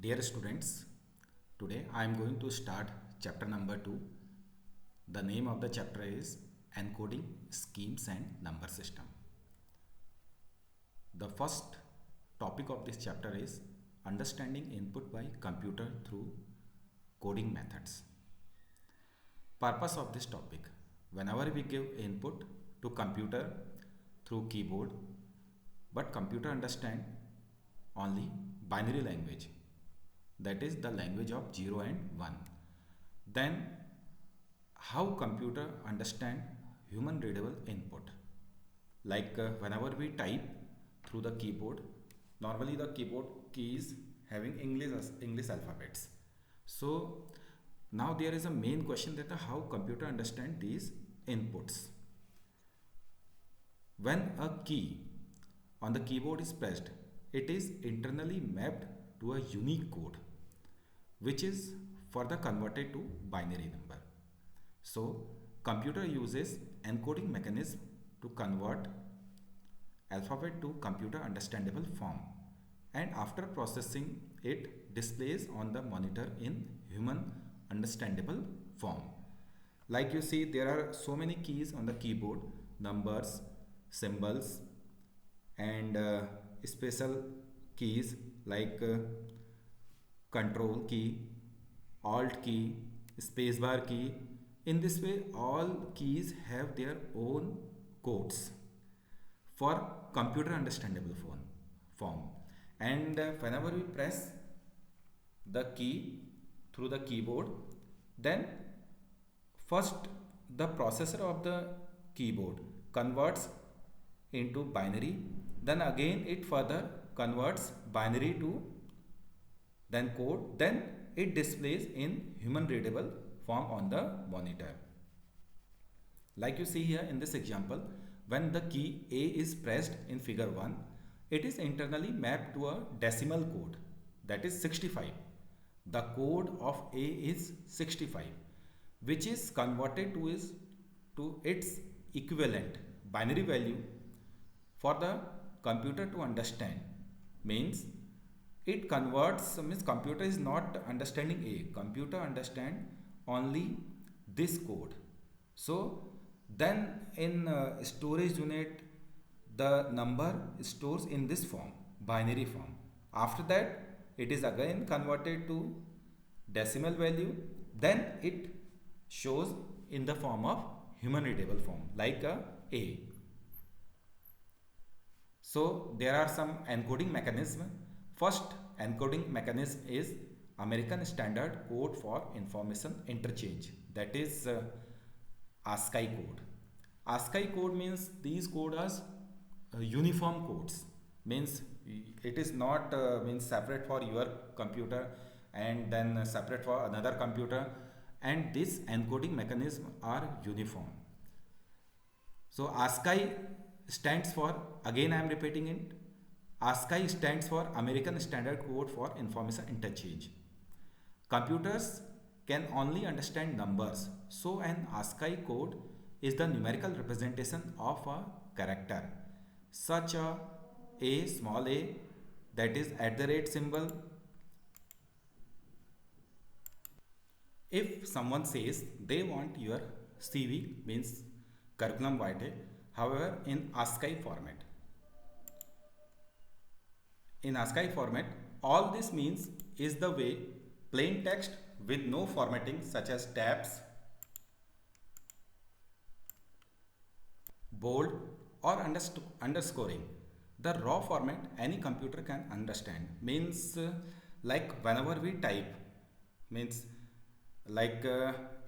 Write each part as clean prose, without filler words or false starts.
Dear students, today I am going to start chapter number 2. The name of the chapter is Encoding Schemes and Number System. The first topic of this chapter is understanding input by computer through coding methods. Purpose of this topic: whenever we give input to computer through keyboard, but computer understand only binary language, that is the language of 0 and 1, then how computer understand human readable input? Whenever we type through the keyboard, normally the keyboard keys having English alphabets. So now there is a main question that how computer understand these inputs. When a key on the keyboard is pressed, it is internally mapped to a unique code which is further converted to binary number. So computer uses encoding mechanism to convert alphabet to computer understandable form, and after processing it displays on the monitor in human understandable form. Like you see, there are so many keys on the keyboard: numbers, symbols, and special keys like control key, alt key, spacebar key. In this way, all keys have their own codes for computer understandable form. And whenever we press the key through the keyboard, then first the processor of the keyboard converts into binary, then again it further converts binary to then code, then it displays in human readable form on the monitor. Like you see here in this example, when the key A is pressed in figure 1, it is internally mapped to a decimal code, that is 65. The code of A is 65, which is converted to its equivalent binary value for the computer to understand. Means it converts, means computer is not understanding A, computer understand only this code. So then in storage unit, the number stores in this form, binary form. After that it is again converted to decimal value, then it shows in the form of human readable form like a. So there are some encoding mechanism. First encoding mechanism is American Standard Code for Information Interchange, that is ASCII code. ASCII code means these codes are uniform codes. Means it is not means separate for your computer and then separate for another computer, and this encoding mechanism are uniform. So ASCII stands for, again I am repeating it, ASCII stands for American Standard Code for Information Interchange. Computers can only understand numbers, so an ASCII code is the numerical representation of a character, such a small a, that is at the rate symbol. If someone says they want your CV, means curriculum vitae, however in ASCII format. In ASCII format, all this means is the way plain text with no formatting such as tabs, bold, or underscoring. The raw format any computer can understand. Means like whenever we type, means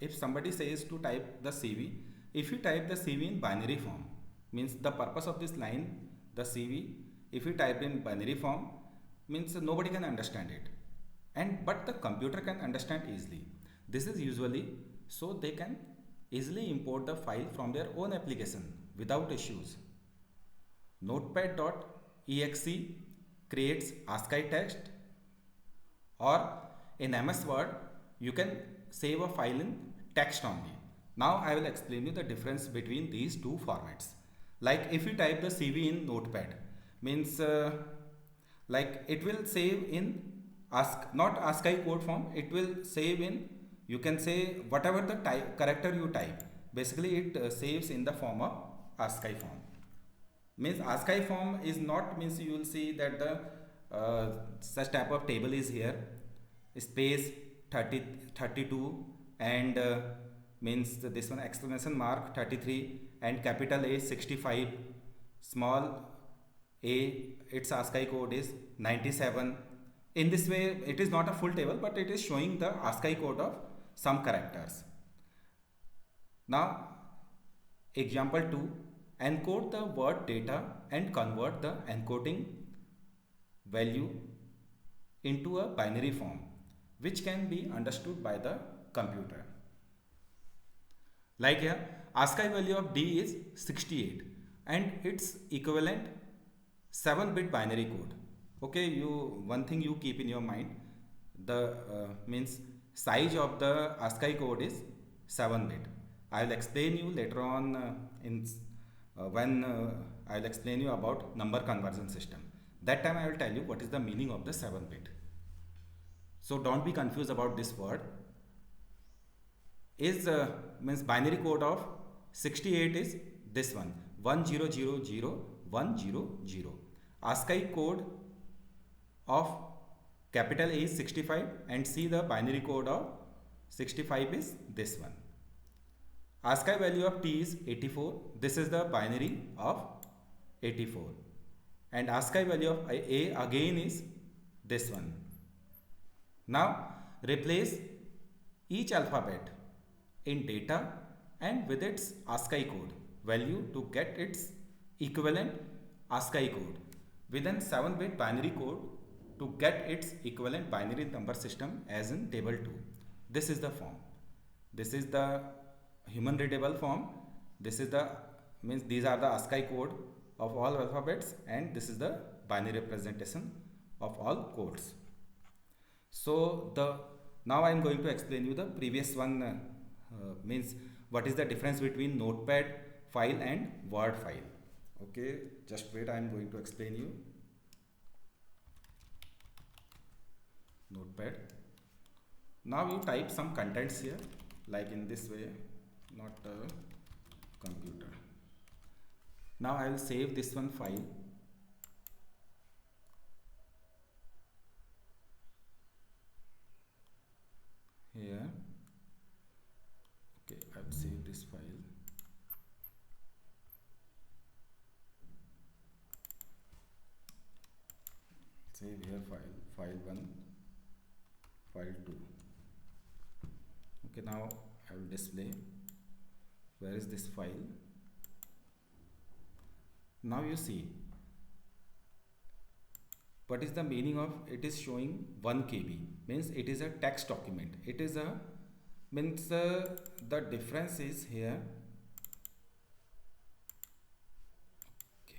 if somebody says to type the CV, if you type the CV in binary form, means the purpose of this line, the CV, if you type in binary form, means nobody can understand it, and but the computer can understand easily. This is usually so they can easily import the file from their own application without issues. Notepad.exe creates ASCII text, or in MS Word you can save a file in text only. Now I will explain you the difference between these two formats. Like if you type the CV in Notepad, means like it will save in ask not ASCII code form, it will save in, you can say whatever the type character you type, basically it saves in the form of ASCII form. Means ASCII form is not, means you will see that the such type of table is here, space 30 32, and means this one exclamation mark 33, and capital A 65, small a its ASCII code is 97. In this way it is not a full table, but it is showing the ASCII code of some characters. Now example 2, encode the word data and convert the encoding value into a binary form which can be understood by the computer. Like here, ASCII value of D is 68 and its equivalent 7-bit binary code. Okay, you one thing you keep in your mind, the means size of the ASCII code is 7-bit. I will explain you later on when I will explain you about number conversion system. That time I will tell you what is the meaning of the 7-bit. So don't be confused about this word. Is means binary code of 68 is this one 1000 ASCII code of capital A is 65, and see the binary code of 65 is this one. ASCII value of T is 84, this is the binary of 84, and ASCII value of A again is this one. Now replace each alphabet in data and with its ASCII code value to get its equivalent ASCII code, within 7-bit binary code to get its equivalent binary number system as in table 2. This is the form. This is the human readable form. This is the, means these are the ASCII code of all alphabets, and this is the binary representation of all codes. So now I am going to explain you the previous one, means what is the difference between notepad file and word file. Okay, just wait, I am going to explain you. Notepad. Now you type some contents here, like in this way, not a computer. Now I will save this one file. Here. Okay, I will save this file. Save here file 1, file 2. Okay, now I will display. Where is this file? Now you see what is the meaning of it is showing 1 KB, means it is a text document. It is a, means the difference is here. Okay,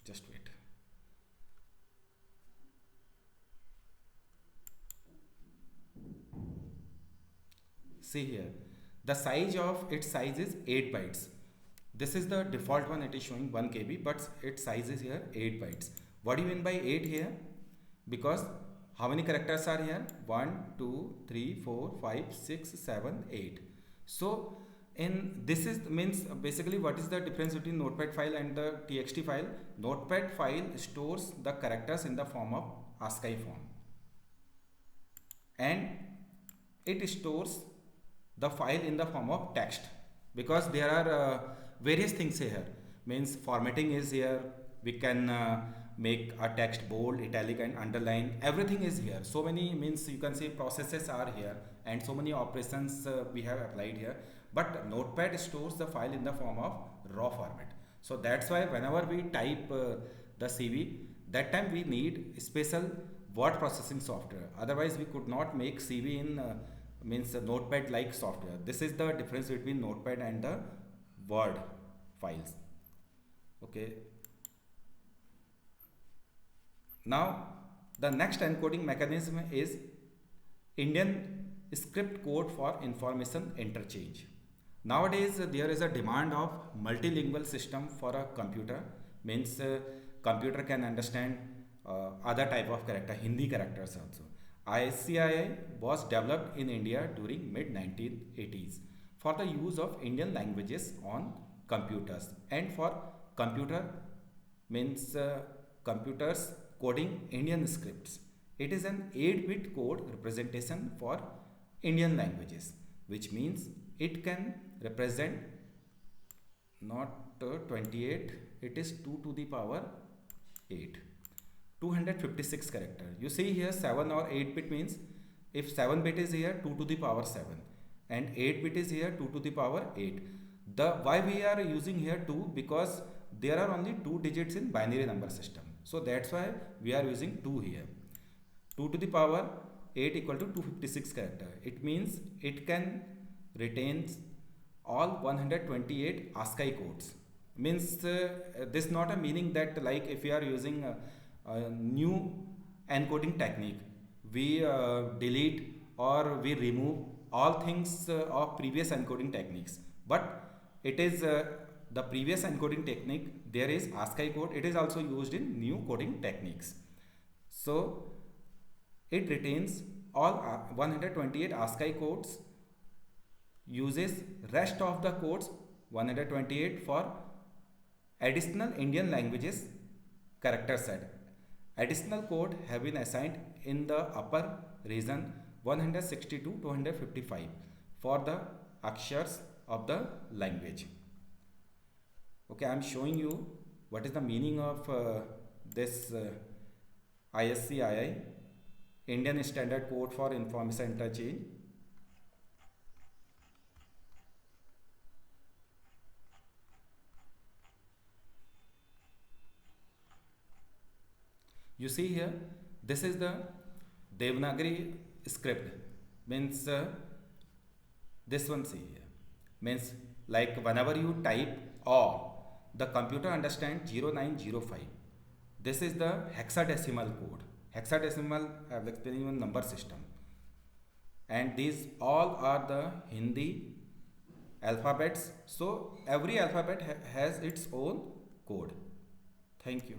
just wait. See here, the size of its size is 8 bytes. This is the default one, it is showing 1 KB, but its size is here 8 bytes. What do you mean by 8 here? Because how many characters are here? 1, 2, 3, 4, 5, 6, 7, 8. So in this is means basically what is the difference between notepad file and the txt file? Notepad file stores the characters in the form of ASCII form, and it stores the file in the form of text, because there are various things here. Means formatting is here, we can make a text bold, italic and underline, everything is here. So many, means you can say processes are here, and so many operations we have applied here, but notepad stores the file in the form of raw format. So that's why whenever we type the CV, that time we need special word processing software, otherwise we could not make CV in means notepad like software. This is the difference between notepad and the word files. Okay, now the next encoding mechanism is Indian script code for information interchange. Nowadays there is a demand of multilingual system for a computer, means computer can understand other type of character, Hindi characters also. ISCII was developed in India during mid 1980s for the use of Indian languages on computers and for computer means computers coding Indian scripts. It is an 8-bit code representation for Indian languages, which means it can represent not 28, it is 2 to the power 8. 256 character. You see here 7 or 8 bit means if 7 bit is here 2 to the power 7 and 8 bit is here 2 to the power 8. The why we are using here 2, because there are only 2 digits in binary number system. So that's why we are using 2 here. 2 to the power 8 equal to 256 character. It means it can retains all 128 ASCII codes. Means this not a meaning that like if we are using a new encoding technique, we delete or we remove all things of previous encoding techniques, but it is the previous encoding technique, there is ASCII code, it is also used in new coding techniques. So it retains all 128 ASCII codes, uses rest of the codes 128 for additional Indian languages character set. Additional code have been assigned in the upper region 162 to 155 for the akshars of the language. Okay, I am showing you what is the meaning of this ISCII, Indian Standard Code for Information Interchange. You see here, this is the Devanagari script, means this one see here, means like whenever you type or the computer understands 0905. This is the hexadecimal code. Hexadecimal I have explained in number system, and these all are the Hindi alphabets. So every alphabet has its own code. Thank you.